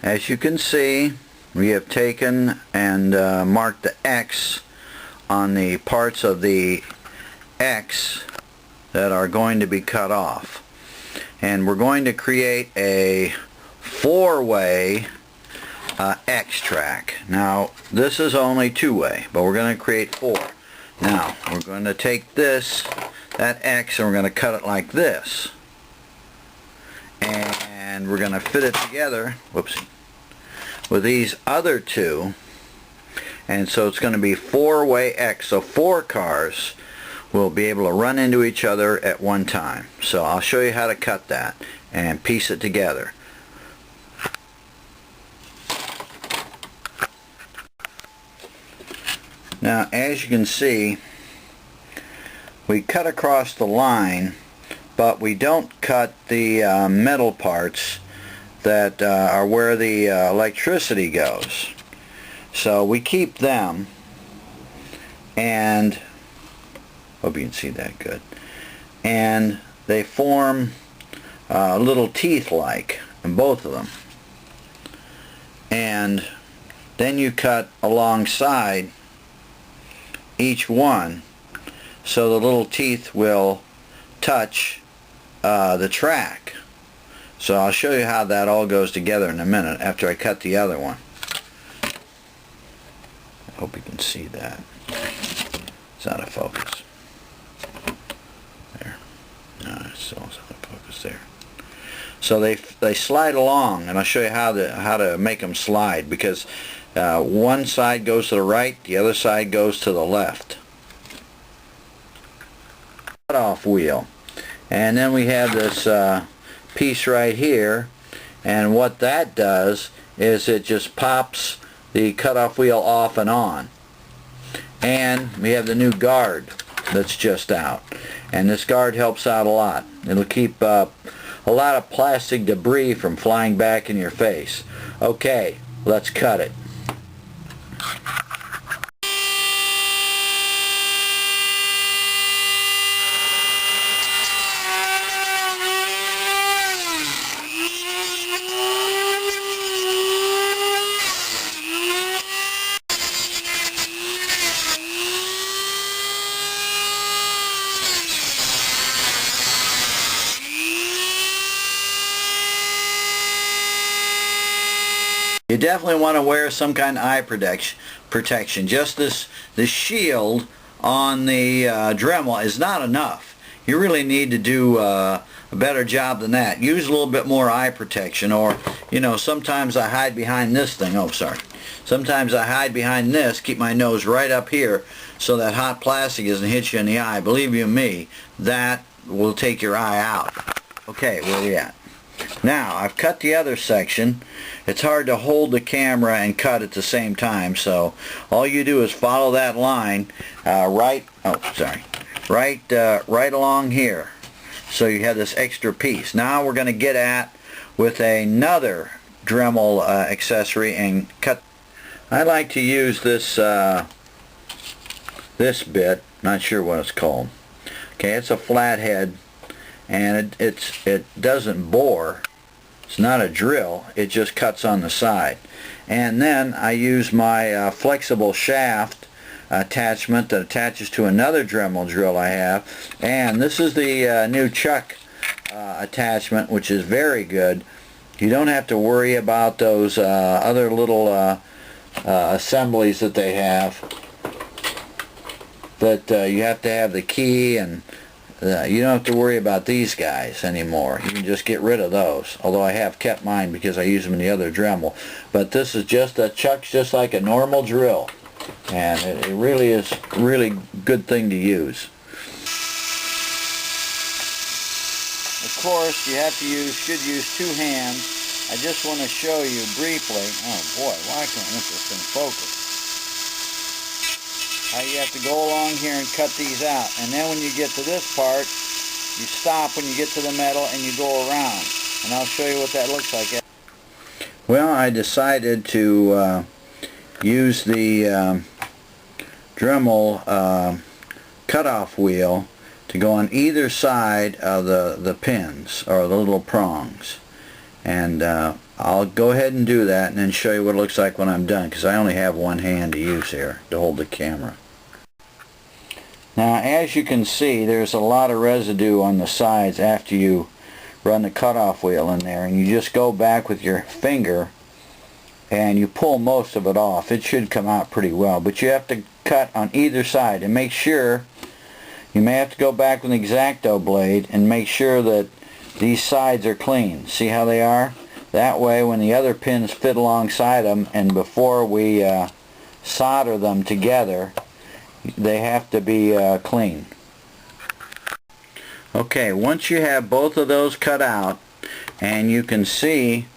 As you can see, we have taken and marked the X on the parts of the X that are going to be cut off. And we're going to create a four-way X track. Now, this is only two-way, but we're going to create four. Now, we're going to take that X, and we're going to cut it like this. And we're going to fit it together, whoopsie, with these other two. And so it's going to be four-way X. So four cars will be able to run into each other at one time. So I'll show you how to cut that and piece it together. Now, as you can see, we cut across the line, but we don't cut the metal parts that are where the electricity goes. So we keep them, and hope you can see that good. And they form little teeth-like in both of them. And then you cut alongside each one so the little teeth will touch the track. So I'll show you how that all goes together in a minute after I cut the other one. I hope you can see that. It's out of focus. There. No, it's still out of focus there. So they slide along, and I'll show you how to make them slide, because one side goes to the right, the other side goes to the left. Cutoff wheel. And then we have this piece right here, and what that does is it just pops the cutoff wheel off and on. And we have the new guard that's just out, and this guard helps out a lot. It'll keep a lot of plastic debris from flying back in your face. Okay, let's cut it. You definitely want to wear some kind of eye protection. Just this shield on the Dremel is not enough. You really need to do a better job than that. Use a little bit more eye protection, or, you know, sometimes I hide behind this thing. Oh, sorry. Sometimes I hide behind this, keep my nose right up here so that hot plastic doesn't hit you in the eye. Believe you me, that will take your eye out. Okay, where are we at? Now, I've cut the other section. It's hard to hold the camera and cut at the same time, so all you do is follow that line right along here, so you have this extra piece. Now we're going to get at with another Dremel accessory and cut. I like to use this this bit, not sure what it's called. Okay, it's a flathead, and it doesn't bore. It's not a drill, it just cuts on the side. And then I use my flexible shaft attachment that attaches to another Dremel drill I have, and this is the new chuck attachment, which is very good. You don't have to worry about those other little assemblies that they have, but you have to have the key, and you don't have to worry about these guys anymore. You can just get rid of those, although I have kept mine because I use them in the other Dremel. But this is just a chuck's just like a normal drill, and it really is a really good thing to use. Of course, you should use two hands. I just want to show you briefly. Oh boy, why can't this thing focus? How you have to go along here and cut these out, and then when you get to this part, you stop when you get to the metal and you go around, and I'll show you what that looks like. Well, I decided to use the Dremel cutoff wheel to go on either side of the pins, or the little prongs, And I'll go ahead and do that and then show you what it looks like when I'm done, because I only have one hand to use here to hold the camera. Now, as you can see, there's a lot of residue on the sides after you run the cutoff wheel in there, and you just go back with your finger and you pull most of it off. It should come out pretty well, but you have to cut on either side and make sure, you may have to go back with an X-Acto blade and make sure that these sides are clean. See how they are? That way when the other pins fit alongside them, and before we solder them together, they have to be clean. Okay, once you have both of those cut out, and you can see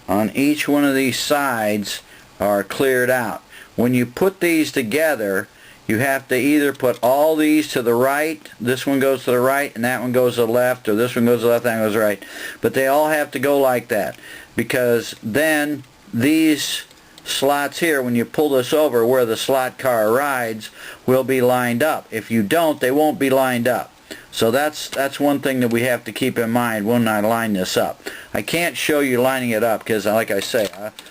on each one of these sides are cleared out. When you put these together, you have to either put all these to the right, this one goes to the right and that one goes to the left, or this one goes to the left and that one goes to the right. But they all have to go like that, because then these slots here, when you pull this over where the slot car rides, will be lined up. If you don't, they won't be lined up. So that's one thing that we have to keep in mind when I line this up. I can't show you lining it up because, like I say,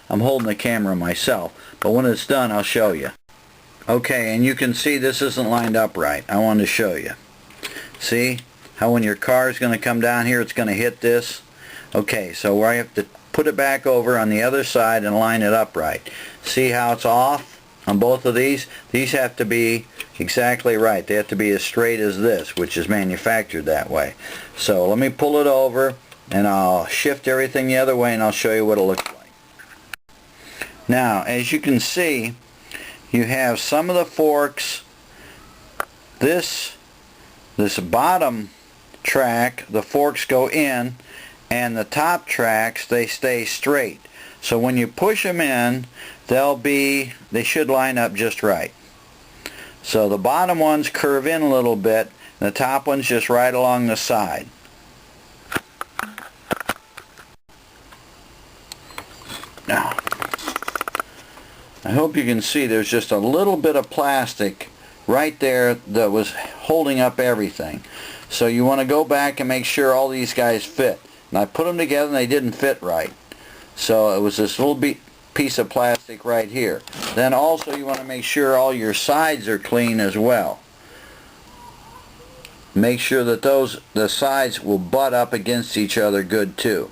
I'm holding the camera myself. But when it's done, I'll show you. Okay, and you can see this isn't lined up right. I wanted to show you. See how when your car is going to come down here, it's going to hit this? Okay, so I have to put it back over on the other side and line it up right. See how it's off on both of these? These have to be exactly right. They have to be as straight as this, which is manufactured that way. So let me pull it over and I'll shift everything the other way and I'll show you what it looks like. Now, as you can see, you have some of the forks. This bottom track, the forks go in, and the top tracks, they stay straight. So when you push them in, they should line up just right. So the bottom ones curve in a little bit, and the top ones just right along the side. Now, I hope you can see there's just a little bit of plastic right there that was holding up everything. So you want to go back and make sure all these guys fit. And I put them together and they didn't fit right. So it was this little piece of plastic right here. Then also you want to make sure all your sides are clean as well. Make sure that the sides will butt up against each other good too.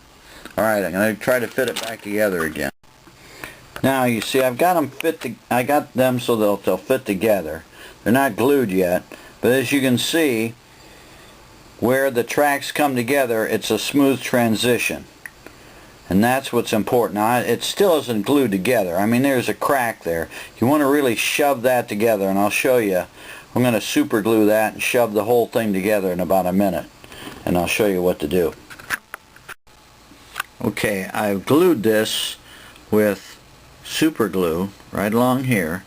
Alright, I'm going to try to fit it back together again. Now you see I've got them I got them so they'll fit together. They're not glued yet, but as you can see, where the tracks come together, it's a smooth transition. And that's what's important. Now, it still isn't glued together. I mean, there's a crack there. You want to really shove that together, and I'll show you. I'm going to super glue that and shove the whole thing together in about a minute, and I'll show you what to do. Okay, I've glued this with super glue right along here.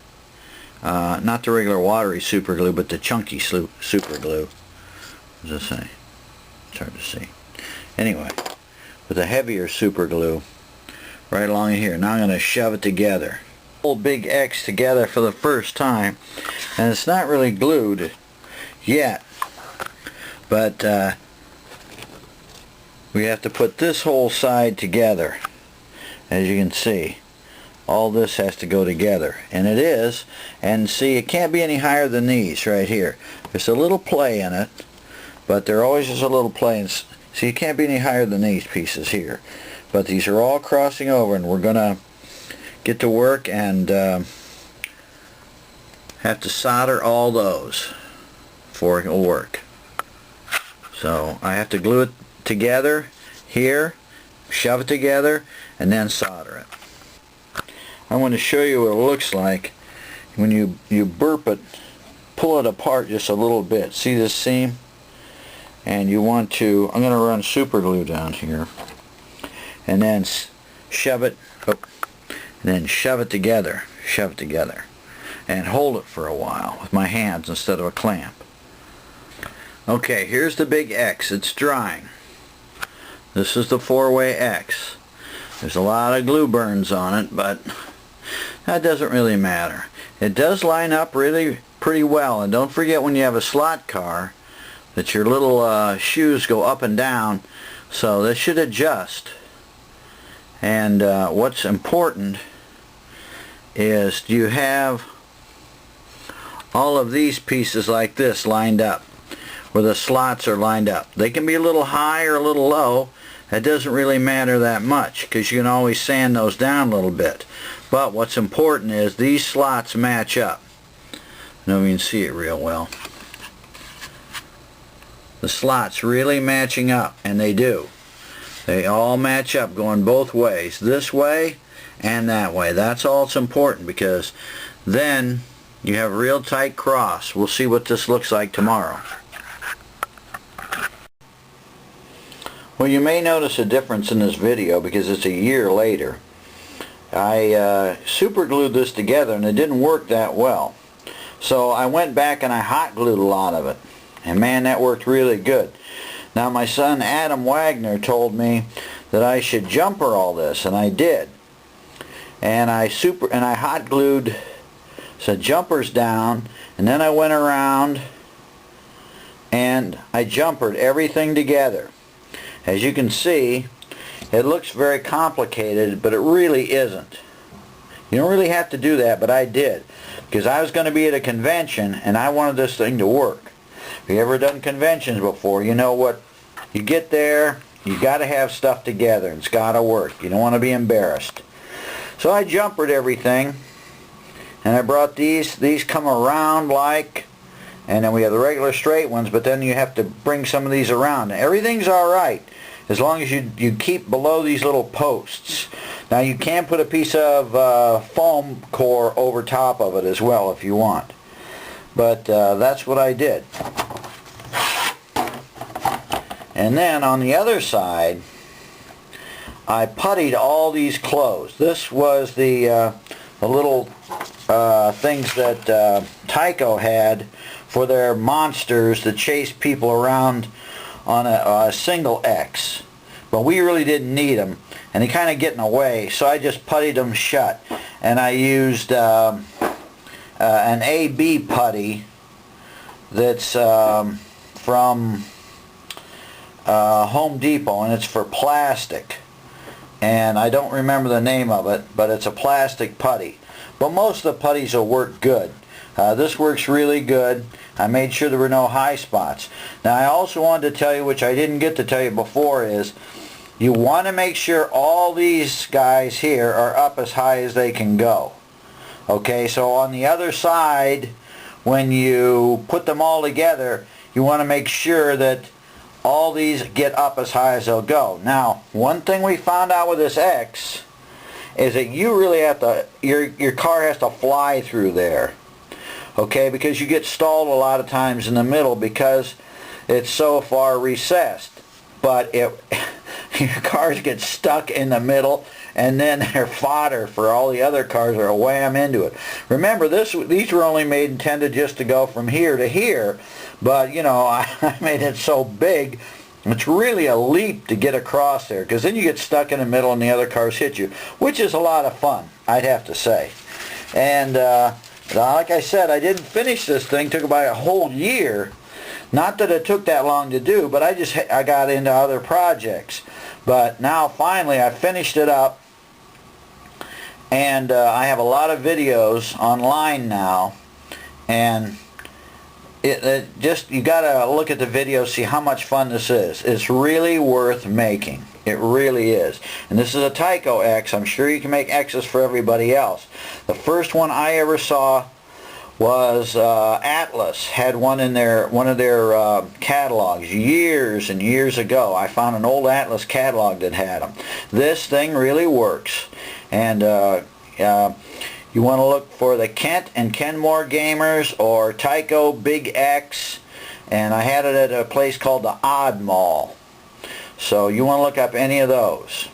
Not the regular watery super glue, but the chunky super glue. What does it say? It's hard to see. Anyway, with a heavier super glue right along here. Now I'm going to shove it together. Whole big X together for the first time, and it's not really glued yet, but we have to put this whole side together. As you can see, all this has to go together, and it is. And see, it can't be any higher than these right here. There's a little play in it, but there always is a little play in. See, it can't be any higher than these pieces here, but these are all crossing over, and we're gonna get to work and have to solder all those before it will work. So I have to glue it together here, shove it together, and then solder it. I want to show you what it looks like when you burp it. Pull it apart just a little bit. See this seam? And you want to, I'm going to run super glue down here, and then shove it, and then shove it together, and hold it for a while with my hands instead of a clamp. Okay, here's the big X. It's drying. This is the 4-way X. There's a lot of glue burns on it, but that doesn't really matter. It does line up really pretty well, and don't forget when you have a slot car that your little shoes go up and down, so this should adjust. And what's important is you have all of these pieces like this lined up, where the slots are lined up. They can be a little high or a little low. That doesn't really matter that much, because you can always sand those down a little bit. But what's important is these slots match up. I don't know if you can see it real well. The slots really matching up, and they do. They all match up going both ways, this way and that way. That's all that's important, because then you have a real tight cross. We'll see what this looks like tomorrow. Well, you may notice a difference in this video because it's a year later. I super glued this together and it didn't work that well. So I went back and I hot glued a lot of it. And man, that worked really good. Now my son Adam Wagner told me that I should jumper all this, and I did. And I hot glued some jumpers down, and then I went around and I jumpered everything together. As you can see, it looks very complicated, but it really isn't. You don't really have to do that, but I did, because I was going to be at a convention and I wanted this thing to work. If you ever done conventions before, you know what, you get there, you got to have stuff together. It's got to work. You don't want to be embarrassed. So I jumpered everything, and I brought these come around like, and then we have the regular straight ones, but then you have to bring some of these around. Everything's alright as long as you keep below these little posts. Now you can put a piece of foam core over top of it as well if you want. But that's what I did. And then on the other side, I puttied all these closed. This was the little things that Tyco had for their monsters that chase people around on a single X. But we really didn't need them, and they kind of get in the way, so I just puttied them shut. And I used an AB putty that's from Home Depot, and it's for plastic. And I don't remember the name of it, but it's a plastic putty. But most of the putties will work good. This works really good. I made sure there were no high spots. Now I also wanted to tell you, which I didn't get to tell you before, is you want to make sure all these guys here are up as high as they can go. Okay, so on the other side, when you put them all together, you want to make sure that all these get up as high as they'll go. Now, one thing we found out with this X is that you really have to, your car has to fly through there. Okay, because you get stalled a lot of times in the middle because it's so far recessed. But your cars get stuck in the middle, and then they're fodder for all the other cars that wham into it. Remember, these were only intended just to go from here to here, but you know, I made it so big, it's really a leap to get across there, because then you get stuck in the middle and the other cars hit you, which is a lot of fun, I'd have to say. And like I said, I didn't finish this thing. It took about a whole year. Not that it took that long to do, but I got into other projects. But now finally I finished it up, and I have a lot of videos online now, and you gotta look at the videos, see how much fun this is. It's really worth making. It really is. And this is a Tyco X. I'm sure you can make X's for everybody else. The first one I ever saw was Atlas. Had one in one of their catalogs years and years ago. I found an old Atlas catalog that had them. This thing really works. And you want to look for the Kent and Kenmore Gamers or Tyco Big X. And I had it at a place called the Odd Mall. So you want to look up any of those.